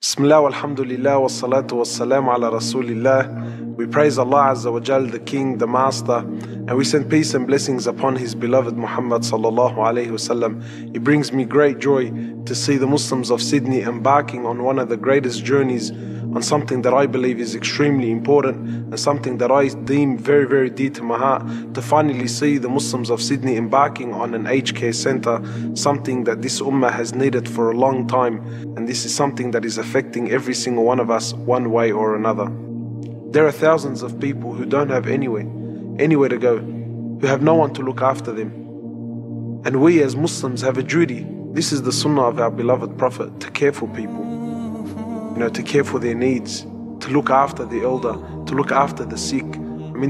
Bismillah walhamdulillah wassalatu wassalamu ala rasulillah. We praise Allah Azza wa Jal, the King, the Master, and we send peace and blessings upon His beloved Muhammad sallallahu alayhi wasallam. It brings me great joy to see the Muslims of Sydney embarking on one of the greatest journeys, on something that I believe is extremely important and something that I deem very, very dear to my heart, to finally see the Muslims of Sydney embarking on an aged care center, something that this ummah has needed for a long time, and this is something that is affecting every single one of us one way or another. There are thousands of people who don't have anywhere to go, who have no one to look after them. And we as Muslims have a duty. This is the sunnah of our beloved Prophet, to care for people, to care for their needs, to look after the elder, to look after the sick.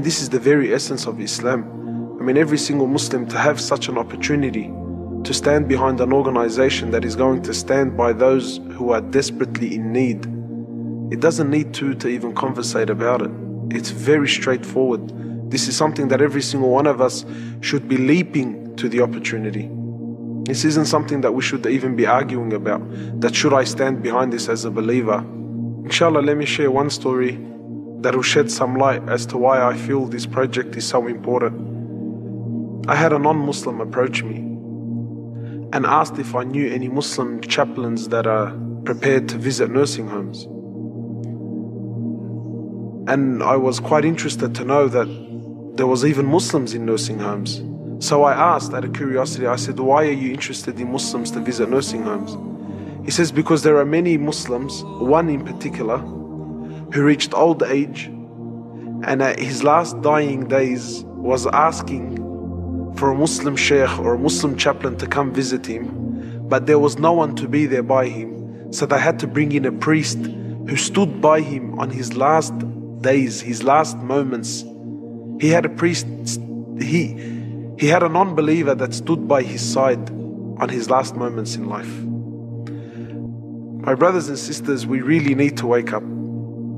This is the very essence of Islam. Every single Muslim to have such an opportunity to stand behind an organization that is going to stand by those who are desperately in need. It doesn't need to even conversate about it. It's very straightforward. This is something that every single one of us should be leaping to the opportunity. This isn't something that we should even be arguing about, that should I stand behind this as a believer. Inshallah, let me share one story that will shed some light as to why I feel this project is so important. I had a non-Muslim approach me and asked if I knew any Muslim chaplains that are prepared to visit nursing homes. And I was quite interested to know that there was even Muslims in nursing homes. So I asked out of curiosity, I said, why are you interested in Muslims to visit nursing homes? He says, because there are many Muslims, one in particular, who reached old age and at his last dying days was asking for a Muslim sheikh or a Muslim chaplain to come visit him, but there was no one to be there by him. So they had to bring in a priest who stood by him on his last days, his last moments. He had a priest, he had a non-believer that stood by his side on his last moments in life. My brothers and sisters, we really need to wake up.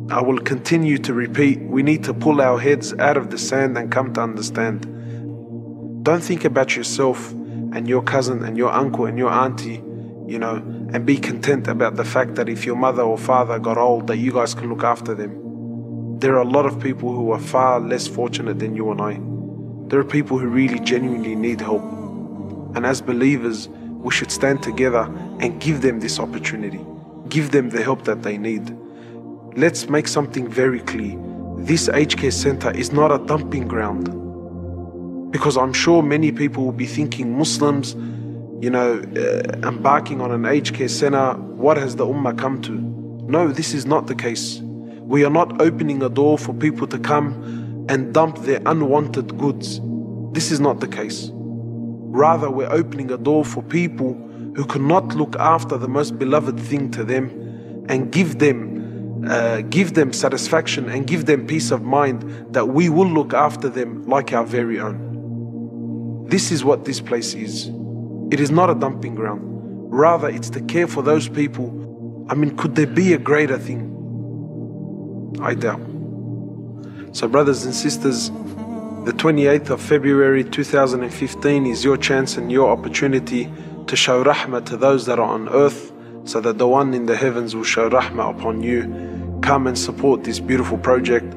I will continue to repeat, we need to pull our heads out of the sand and come to understand. Don't think about yourself and your cousin and your uncle and your auntie, and be content about the fact that if your mother or father got old, that you guys can look after them. There are a lot of people who are far less fortunate than you and I. There are people who really genuinely need help. And as believers, we should stand together and give them this opportunity. Give them the help that they need. Let's make something very clear. This aged care center is not a dumping ground. Because I'm sure many people will be thinking, Muslims, embarking on an aged care center, what has the ummah come to? No, this is not the case. We are not opening a door for people to come and dump their unwanted goods. This is not the case. Rather, we're opening a door for people who cannot look after the most beloved thing to them and give them satisfaction and give them peace of mind that we will look after them like our very own. This is what this place is. It is not a dumping ground. Rather, it's to care for those people. Could there be a greater thing? I doubt. So brothers and sisters, the 28th of February 2015 is your chance and your opportunity to show rahmah to those that are on earth, so that the one in the heavens will show rahmah upon you. Come and support this beautiful project